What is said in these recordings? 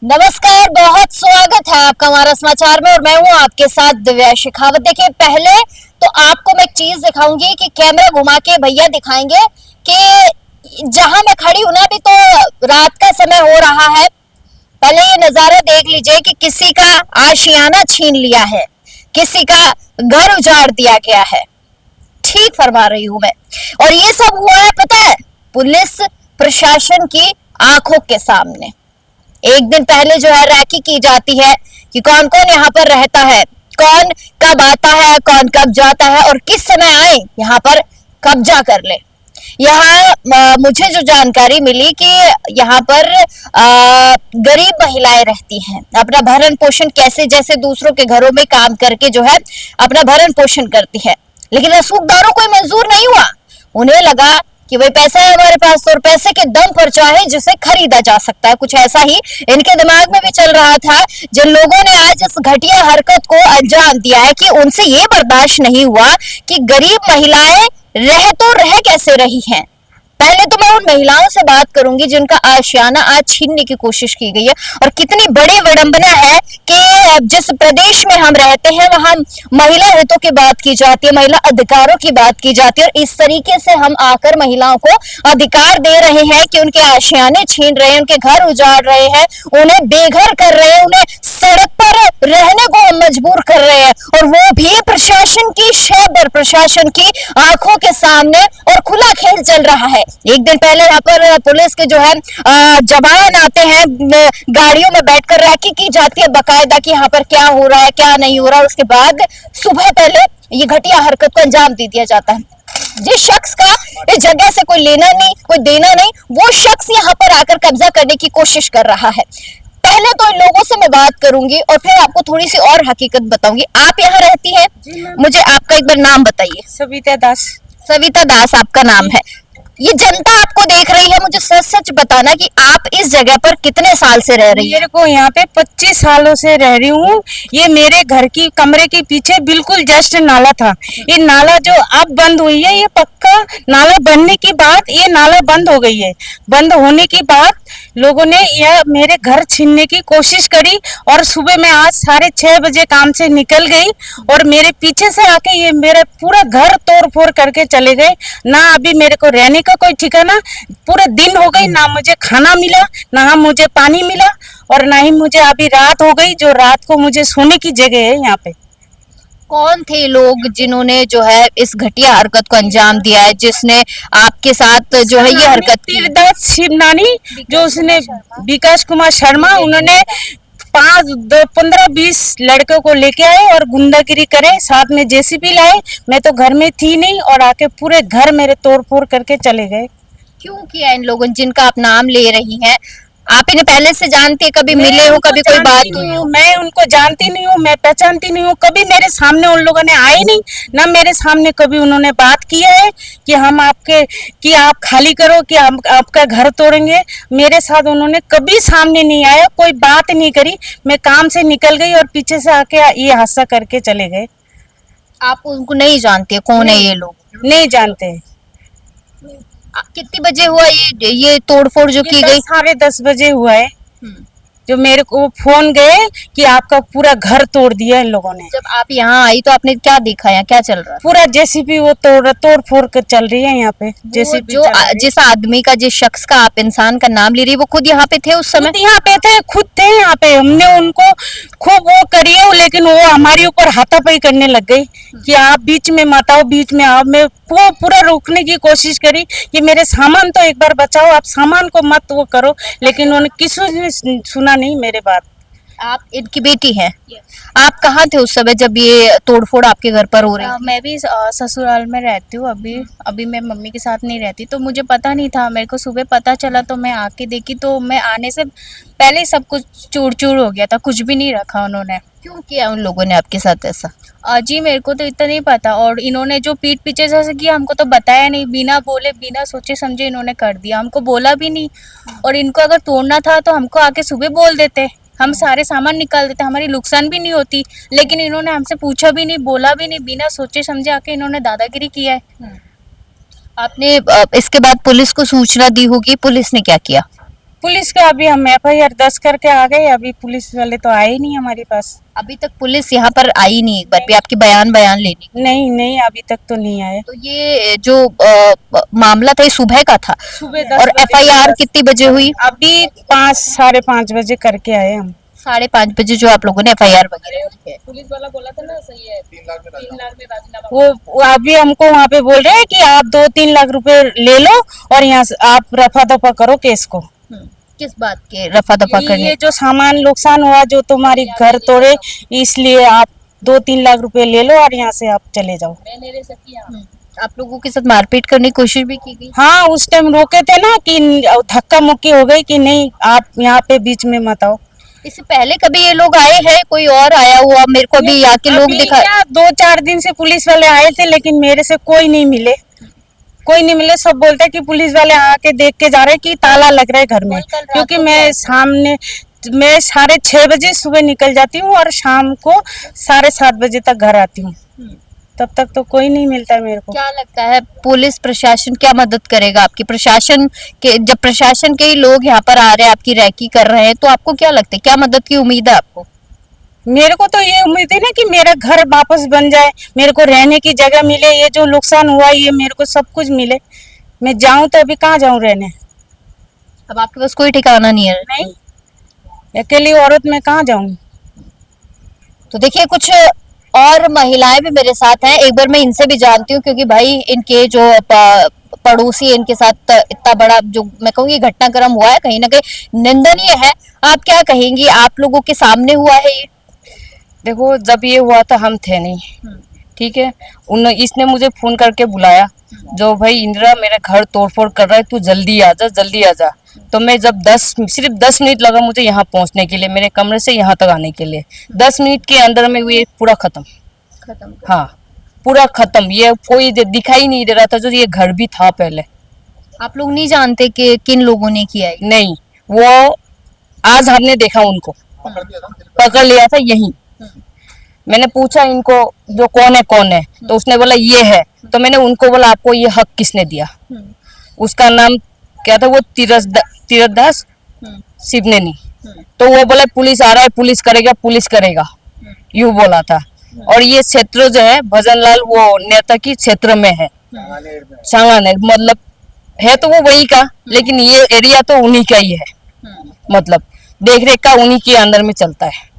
नमस्कार, बहुत स्वागत है आपका हमारा समाचार में और मैं हूं आपके साथ दिव्या शेखावत। देखिए, पहले तो आपको मैं एक चीज दिखाऊंगी कि कैमरा घुमा के भैया दिखाएंगे कि जहां मैं खड़ी हूं ना, अभी तो रात का समय हो रहा है। पहले ये नजारा देख लीजिए कि किसी का आशियाना छीन लिया है, किसी का घर उजाड़ दिया गया है। ठीक फरमा रही हूं मैं। और ये सब हुआ है, पता है, पुलिस प्रशासन की आंखों के सामने। एक दिन पहले जो है रैकी की जाती है कि कौन कौन यहाँ पर रहता है, कौन कब आता है, कौन कब जाता है और किस समय आए यहाँ पर कब्जा कर ले। यहाँ मुझे जो जानकारी मिली कि यहाँ पर गरीब महिलाएं रहती हैं, अपना भरण पोषण कैसे जैसे दूसरों के घरों में काम करके जो है अपना भरण पोषण करती है। लेकिन रसूखदारों को मंजूर नहीं हुआ। उन्हें लगा कि भाई पैसा है हमारे पास तो, और पैसे के दम पर चाहे जिसे खरीदा जा सकता है। कुछ ऐसा ही इनके दिमाग में भी चल रहा था। जिन लोगों ने आज इस घटिया हरकत को अंजाम दिया है कि उनसे ये बर्दाश्त नहीं हुआ कि गरीब महिलाएं रह कैसे रही हैं। पहले तो मैं उन महिलाओं से बात करूंगी जिनका आशियाना आज छीनने की कोशिश की गई है। और कितनी बड़ी विडंबना है कि जिस प्रदेश में हम रहते हैं वहां महिला हितों की बात की जाती है, महिला अधिकारों की बात की जाती है, और इस तरीके से हम आकर महिलाओं को अधिकार दे रहे हैं कि उनके आशियाने छीन रहे हैं, उनके घर उजाड़ रहे हैं, उन्हें बेघर कर रहे हैं, उन्हें सड़क पर रहने को मजबूर कर रहे हैं, और वो भी प्रशासन की शहर प्रशासन की आंखों के सामने। और खुला खेल चल रहा है। एक दिन पहले यहाँ पर पुलिस के जो है जवान आते हैं, गाड़ियों में बैठकर रैकी की जाती है बाकायदा कि यहाँ पर क्या हो रहा है क्या नहीं हो रहा। उसके बाद सुबह पहले ये घटिया हरकत को अंजाम दे दिया जाता है। जिस शख्स का इस जगह से कोई लेना नहीं कोई देना नहीं, वो शख्स यहाँ पर आकर कब्जा करने की कोशिश कर रहा है। पहले तो इन लोगों से मैं बात करूंगी और फिर आपको थोड़ी सी और हकीकत बताऊंगी। आप यहाँ रहती हैं? मुझे आपका एक बार नाम बताइए। सविता दास। सविता दास आपका नाम है। ये जनता आपको देख रही है, मुझे सच सच बताना कि आप इस जगह पर कितने साल से रह रही हैं? मेरे को यहाँ पे 25 सालों से रह रही हूँ। ये मेरे घर की कमरे के पीछे बिल्कुल जस्ट नाला था। ये नाला जो अब बंद हुई है, ये पक्का नाला बनने की बाद ये नाला बंद हो गई है। बंद होने के बाद लोगों ने यह मेरे घर छीनने की कोशिश करी और सुबह मैं आज 6:30 बजे काम से निकल गई और मेरे पीछे से आके ये मेरा पूरा घर तोड़ फोड़ करके चले गए। ना अभी मेरे को रहने का कोई ठिकाना, पूरे दिन हो गई, ना मुझे खाना मिला, ना मुझे पानी मिला, और ना ही मुझे अभी रात हो गई जो रात को मुझे सोने की जगह है यहाँ पे। कौन थे लोग जिन्होंने जो है इस घटिया हरकत को अंजाम दिया है, जिसने आपके साथ जो है ये हरकत की? तीरदास शिवनानी, जो उसने विकास कुमार शर्मा, उन्होंने 15-20 लड़कों को लेके आए और गुंडागिरी करे, साथ में जेसीबी लाए। मैं तो घर में थी नहीं और आके पूरे घर मेरे तोड़ फोड़ करके चले गए। क्यों किया इन लोगों, जिनका आप नाम ले रही हैं? आप इन्हें पहले से जानते, कभी मिले हो, कभी कोई बात हुई हो? मैं उनको जानती नहीं हूँ, मैं पहचानती नहीं हूँ। कभी मेरे सामने उन लोगों ने आए नहीं, ना मेरे सामने कभी उन्होंने बात किया है कि हम आपके कि आप खाली करो, कि हम आपका घर तोड़ेंगे। मेरे साथ उन्होंने कभी सामने नहीं आया, कोई बात नहीं करी। मैं काम से निकल गई और पीछे से आके ये हादसा करके चले गए। आप उनको नहीं जानते कौन है ये लोग? नहीं जानते। कितनी बजे हुआ ये तोड़फोड़ जो की गई? 10:30 बजे हुआ है। जो मेरे को फोन गए कि आपका पूरा घर तोड़ दिया इन लोगों ने। जब आप यहाँ आई तो आपने क्या देखा, यहाँ क्या चल रहा है? पूरा जेसीबी वो तोड़ फोड़ कर चल रही है यहाँ पे। जेसीबी जो जिस आदमी का, जिस शख्स का आप इंसान का नाम ले रही है, वो खुद यहाँ पे थे उस समय? यहाँ पे थे, खुद थे यहाँ पे। हमने उनको खूब वो करी है, लेकिन वो हमारे ऊपर हाथापाई करने लग गई कि आप बीच में मत आओ, बीच में आओ। मैं वो पूरा रोकने की कोशिश करी कि मेरे सामान तो एक बार बचाओ, आप सामान को मत वो करो, लेकिन उन्होंने किसी ने सुना नहीं मेरे बात। आप इनकी बेटी हैं? आप कहाँ थे उस समय जब ये तोड़फोड़ आपके घर पर हो रही थी? मैं भी ससुराल में रहती हूँ। अभी मैं मम्मी के साथ नहीं रहती, तो मुझे पता नहीं था। मेरे को सुबह पता चला तो मैं आके देखी, तो मैं आने से पहले ही सब कुछ चूर चूर हो गया था, कुछ भी नहीं रखा उन्होंने। क्यों किया उन लोगों ने आपके साथ ऐसा? जी मेरे को तो इतना नहीं पता, और इन्होंने जो पीठ पीछे से किया हमको तो बताया नहीं, बिना बोले बिना सोचे समझे इन्होंने कर दिया, हमको बोला भी नहीं। और इनको अगर तोड़ना था तो हमको आके सुबह बोल देते, हम सारे सामान निकाल देते, हमारी नुकसान भी नहीं होती। लेकिन इन्होंने हमसे पूछा भी नहीं, बोला भी नहीं, बिना सोचे समझे आके इन्होंने दादागिरी किया है। आपने इसके बाद पुलिस को सूचना दी होगी, पुलिस ने क्या किया? पुलिस का अभी हम FIR 10 करके आ गए, अभी पुलिस वाले तो आए ही नहीं हमारे पास। अभी तक पुलिस यहाँ पर आई नहीं, एक बार भी आपकी बयान लेने। नहीं नहीं, अभी तक तो नहीं आए। तो ये जो मामला था ये सुबह का था सुबह 10 और बजे FIR कितनी बजे हुई? अभी 5 साढ़े 5 बजे करके आए हम। 5:30 बजे जो आप लोगों ने FIR वगैरह की है। पुलिस वाला बोला था ना, सही है, 3 लाख में राजीनामा। वो अभी हमको वहाँ पे बोल रहे हैं कि आप 2-3 लाख रुपए ले लो और यहाँ से आप रफा दफा करो केस को। किस बात के रफा दफा करने? ये जो सामान नुकसान हुआ, जो तुम्हारी घर तोड़े, इसलिए आप 2-3 लाख रुपए ले लो और यहाँ से आप चले जाओ। आप लोगों के साथ मारपीट करने की कोशिश भी की गई? हाँ, उस टाइम रोके थे ना कि धक्का मुक्की हो गई कि नहीं आप यहाँ पे बीच में मत आओ। इससे पहले कभी ये लोग आए हैं? कोई और आया हुआ? मेरे को अभी यहाँ के लोग दिखा। 2-4 दिन से पुलिस वाले आए थे, लेकिन मेरे से कोई नहीं मिले, कोई नहीं मिले। सब बोलते हैं कि पुलिस वाले आके देख के जा रहे हैं कि ताला लग रहा है घर में, क्योंकि मैं 6:30 बजे सुबह निकल जाती हूँ और शाम को 7:30 बजे तक घर आती हूँ। तब तक तो कोई नहीं मिलता मेरे को। क्या लगता है पुलिस प्रशासन क्या मदद करेगा आपकी? प्रशासन के, जब प्रशासन के ही लोग यहाँ पर आ रहे हैं, आपकी रैकी कर रहे हैं, तो आपको क्या लगता है, क्या मदद की उम्मीद है आपको? मेरे को तो ये उम्मीद है ना कि मेरा घर वापस बन जाए, मेरे को रहने की जगह मिले, ये जो नुकसान हुआ ये मेरे को सब कुछ मिले। मैं जाऊं तो अभी कहाँ जाऊं रहने? अब आपके पास कोई ठिकाना नहीं है? नहीं, अकेली औरत मैं कहाँ जाऊं? तो देखिए कुछ और महिलाएं भी मेरे साथ हैं, एक बार मैं इनसे भी जानती हूँ, क्योंकि भाई इनके जो पड़ोसी है, इनके साथ इतना बड़ा जो मैं कहूँगी घटनाक्रम हुआ है, कहीं ना कहीं निंदनीय है। आप क्या कहेंगी? आप लोगों के सामने हुआ है ये? देखो, जब ये हुआ था हम थे नहीं, ठीक है। इसने मुझे फोन करके बुलाया, जो भाई इंदिरा मेरे घर तोड़फोड़ कर रहा है, तू जल्दी आ जा, जल्दी आ जा। तो मैं जब सिर्फ 10 मिनट लगा मुझे यहाँ पहुँचने के लिए, मेरे कमरे से यहाँ तक आने के लिए। 10 मिनट के अंदर में ये पूरा खत्म। हाँ, पूरा खत्म। ये कोई दिखाई नहीं दे रहा था, जो ये घर भी था पहले। आप लोग नहीं जानते कि किन लोगों ने किया है? नहीं, वो आज हमने देखा उनको, पकड़ लिया था यहीं। मैंने पूछा इनको जो कौन है, तो उसने बोला ये है। तो मैंने उनको बोला आपको ये हक किसने दिया? उसका नाम क्या था? वो तीरथदास शिवनेनी। तो वो बोला पुलिस आ रहा है, पुलिस करेगा, पुलिस करेगा, यूं बोला था। और ये क्षेत्र जो है भजनलाल वो नेता की क्षेत्र में है, सांगानेर, मतलब है तो वो वही का, लेकिन ये एरिया तो उन्हीं का ही है, मतलब देख रेख का उन्हीं के अंदर में चलता है।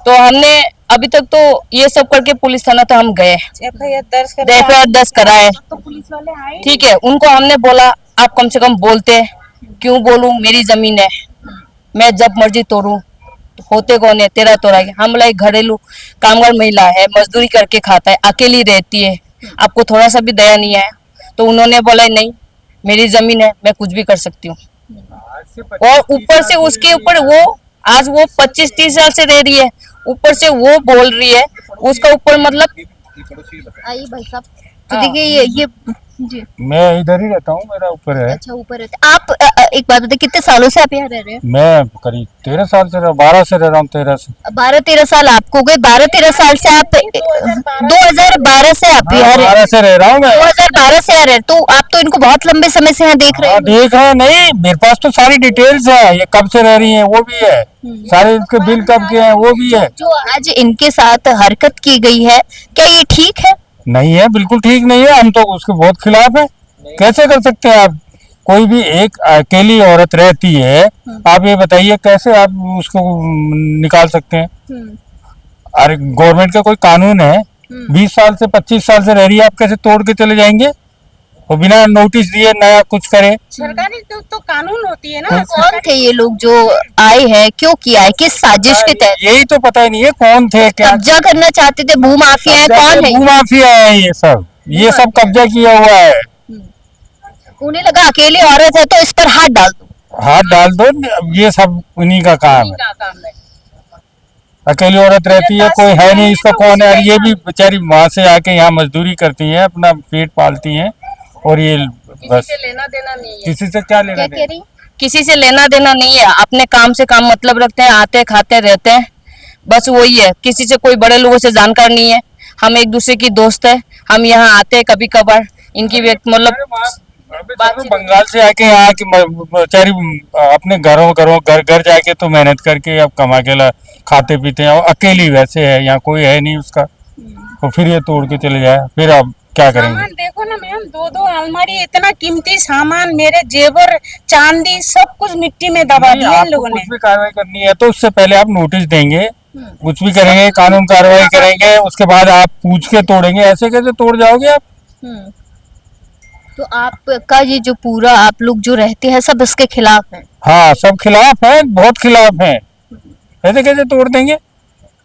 तो हमने अभी तक तो ये सब करके पुलिस थाना तो हम गए, FIR 10 कराए, तो पुलिस वाले आए। ठीक है। उनको हमने बोला आप कम से कम बोलते, क्यों बोलूं, मेरी जमीन है, मैं जब मर्जी तोड़ूं, होते कौन है, तेरा तोड़ा गया। हम बोला घरेलू कामगार महिला है, मजदूरी करके खाता है, अकेली रहती है, आपको थोड़ा सा भी दया नहीं है? तो उन्होंने बोला नहीं, मेरी जमीन है, मैं कुछ भी कर सकती हूँ। और ऊपर से उसके ऊपर वो आज वो 25-30 साल से रह रही है, ऊपर से वो बोल रही है उसका ऊपर, मतलब आइए भाई साहब। तो देखिए ये जी, मैं इधर ही रहता हूँ, मेरा ऊपर है। अच्छा, ऊपर रहते आप। एक बात बताइए, कितने सालों से आप यहाँ रह रहे हैं? मैं करीब 13 साल से 12 से रह रहा हूँ, 13 से। 12-13 साल आपको गए? 12-13 साल से आप 2012 से आप यहाँ 12 से रह रहा हूँ मैं। 2012 से यहाँ रहे, तो आप तो इनको बहुत लंबे समय से यहाँ देख रहे हैं। देख रहे हैं, नहीं मेरे पास तो सारी डिटेल्स है, ये कब से रह रही है वो भी है, सारे इसके बिल कब के हैं वो भी है। जो आज इनके साथ हरकत की गई है, क्या ये ठीक है? नहीं है, बिल्कुल ठीक नहीं है, हम तो उसके बहुत खिलाफ है। कैसे कर सकते हैं आप? कोई भी एक अकेली औरत रहती है, आप ये बताइए कैसे आप उसको निकाल सकते हैं? अरे गवर्नमेंट का कोई कानून है, 20 साल से 25 साल से रह रही है, आप कैसे तोड़ के चले जाएंगे? और बिना नोटिस दिए नया कुछ करे? सरकारी तो कानून होती है ना। कौन थे ये लोग जो आए हैं? क्यों किया है? किस साजिश के तहत? यही तो पता ही नहीं है कौन थे, क्या कब्जा करना चाहते थे? भूमाफिया है? कौन है? भूमाफिया है ये सब कब्जा किया हुआ है। उन्हें लगा अकेली औरत है तो इस पर हाथ डाल दो। हाथ डाल दो, ये सब उन्हीं का काम है। अकेली औरत रहती है, कोई है नहीं, इसका कौन है? और ये भी बेचारी वहां से आके यहाँ मजदूरी करती हैं, अपना पेट पालती हैं, और ये बस लेना देना नहीं है। किसी से क्या लेना क्या कह देना? रही? किसी से लेना देना नहीं है, अपने काम से काम मतलब रखते हैं, आते खाते रहते हैं, बस वही है। किसी से कोई बड़े लोगों से जानकार नहीं है, हम एक दूसरे की दोस्त है, हम यहाँ आते हैं कभी कभार, इनकी मतलब अभी सब लोग बंगाल से आके यहाँ की बेचारी अपने घर जाके तो मेहनत करके अब कमा के खाते पीते हैं, और अकेली वैसे है, यहाँ कोई है नहीं उसका, तो फिर ये तोड़ के चले जाए, फिर अब क्या करेंगे। सामान देखो ना मैम, दो अलमारी, इतना कीमती सामान, मेरे जेवर चांदी सब कुछ मिट्टी में दबा दिया इन आपको लोगों ने। कुछ भी कार्रवाई करनी है तो उससे पहले आप नोटिस देंगे, कुछ भी करेंगे, कानून कार्रवाई करेंगे, उसके बाद आप पूछ के तोड़ेंगे, ऐसे कैसे तोड़ जाओगे आप। तो आपका ये जो पूरा आप लोग जो रहते हैं सब इसके खिलाफ है? हाँ, सब खिलाफ है, बहुत खिलाफ है, ऐसे कैसे तोड़ देंगे।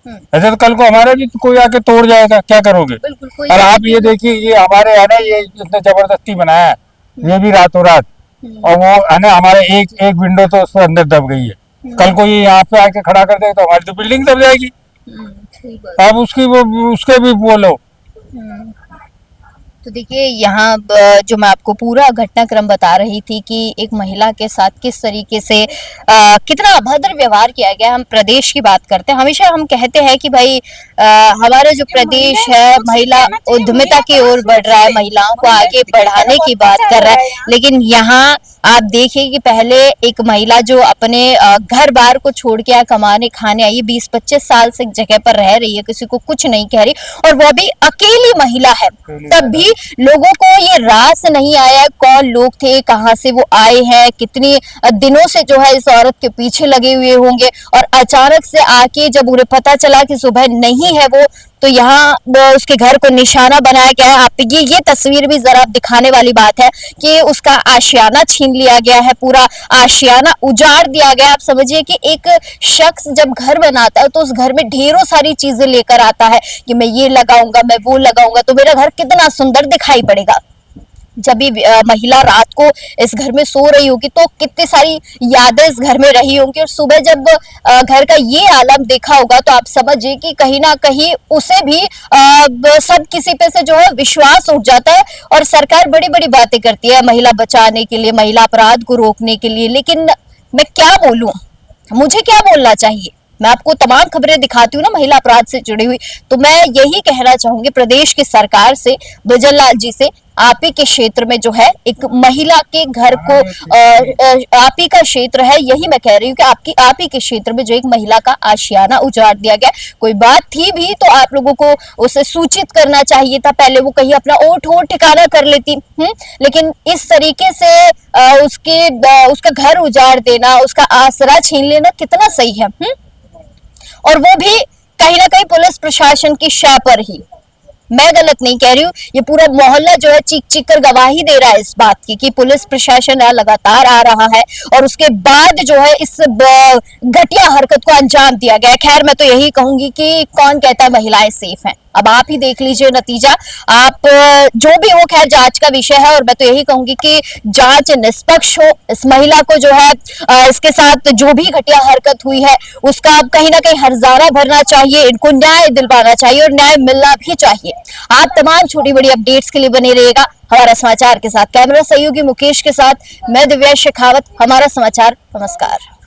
ऐसे तो कल को हमारा भी कोई आके तोड़ जाएगा, क्या करोगे। बिल्कुल कोई और आप ये देखिए, ये हमारे है ना, ये इसने जबरदस्ती बनाया है, ये भी रातों रात, और वो है ना हमारे एक विंडो तो उसके अंदर दब गई है, कल को ये यहाँ पे आके खड़ा कर देगा तो हमारी तो बिल्डिंग दब जाएगी। सही बात। अब उसके भी बोलो। तो देखिए यहाँ जो मैं आपको पूरा घटनाक्रम बता रही थी कि एक महिला के साथ किस तरीके से कितना अभद्र व्यवहार किया गया। हम प्रदेश की बात करते हैं, हमेशा हम कहते हैं कि भाई हमारा जो प्रदेश है महिला उद्यमिता की ओर बढ़ रहा है, महिलाओं को आगे बढ़ाने की बात कर रहा है, लेकिन यहाँ आप देखिए कि पहले एक महिला जो अपने घर बार को छोड़ के कमाने खाने आई, 20-25 साल से एक जगह पर रह रही है, किसी को कुछ नहीं कह रही, और वो भी अकेली महिला है, तब भी लोगों को ये रास नहीं आया कौन लोग थे, कहां से वो आए हैं, कितनी दिनों से जो है इस औरत के पीछे लगे हुए होंगे, और अचानक से आके जब उन्हें पता चला कि सुबह नहीं है वो, तो यहाँ उसके घर को निशाना बनाया गया है। आप ये तस्वीर भी जरा दिखाने वाली बात है कि उसका आशियाना छीन लिया गया है, पूरा आशियाना उजाड़ दिया गया। आप समझिए कि एक शख्स जब घर बनाता है तो उस घर में ढेरों सारी चीजें लेकर आता है कि मैं ये लगाऊंगा, मैं वो लगाऊंगा, तो मेरा घर कितना सुंदर दिखाई पड़ेगा। जब भी महिला रात को इस घर में सो रही होगी तो कितनी सारी यादें इस घर में रही होंगी, और सुबह जब घर का ये आलम देखा होगा तो आप समझिए कि कहीं ना कहीं उसे भी सब किसी पे से जो है विश्वास उठ जाता है। और सरकार बड़ी बड़ी बातें करती है महिला बचाने के लिए, महिला अपराध को रोकने के लिए, लेकिन मैं क्या बोलूं, मुझे क्या बोलना चाहिए। मैं आपको तमाम खबरें दिखाती हूँ ना महिला अपराध से जुड़ी हुई, तो मैं यही कहना चाहूंगी प्रदेश की सरकार से, ब्रजलाल जी से, आप ही के क्षेत्र में जो है एक महिला के घर को आप ही का क्षेत्र है, यही मैं कह रही हूँ कि आप ही के क्षेत्र में जो एक महिला का आशियाना उजाड़ दिया गया। कोई बात थी भी तो आप लोगों को उसे सूचित करना चाहिए था, पहले वो कहीं अपना ओठ ठिकाना कर लेती, लेकिन इस तरीके से उसका घर उजाड़ देना, उसका आसरा छीन लेना कितना सही है। और वो भी कहीं ना कहीं पुलिस प्रशासन की शाह पर ही। मैं गलत नहीं कह रही हूँ, ये पूरा मोहल्ला जो है चीख चीख कर गवाही दे रहा है इस बात की कि पुलिस प्रशासन लगातार आ रहा है और उसके बाद जो है इस घटिया हरकत को अंजाम दिया गया। खैर मैं तो यही कहूंगी कि कौन कहता है महिलाएं सेफ हैं, अब आप ही देख लीजिए नतीजा। आप जो भी हो, खैर जांच का विषय है, और मैं तो यही कहूंगी कि जांच निष्पक्ष हो। इस महिला को जो है इसके साथ जो भी घटिया हरकत हुई है उसका अब कहीं ना कहीं हर्जाना भरना चाहिए, इनको न्याय दिलवाना चाहिए और न्याय मिलना भी चाहिए। आप तमाम छोटी बड़ी अपडेट्स के लिए बने रहिएगा हमारा समाचार के साथ। कैमरा सहयोगी मुकेश के साथ मैं दिव्या शेखावत, हमारा समाचार। नमस्कार।